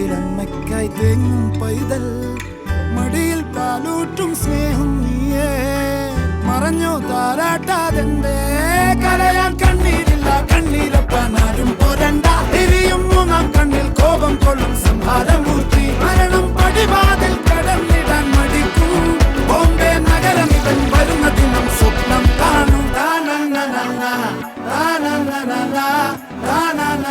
മനതിലമ്മയ്ക്കായി തേങ്ങും പൈതൽ മടിയിൽ പാലൂറ്റും സ്നേഹം നീയേ മറഞ്ഞോ താരാട്ടാതെന്റെ കരയാൻ കണ്ണീരില്ല കണ്ണീരപ്പാൻ ആരും പോരണ്ട തിരിയും മൂന്നാം കണ്ണിൽ കോപം കൊള്ളും സംഹാരമൂർത്തി മരണം പടിവാതിൽ കടന്നിടാൻ മടിക്കും ബോംബെ നഗരം ഇവൻ വരുന്ന ദിനം സ്വപ്നം കാണും താനന്ന താനന്ന താനന്ന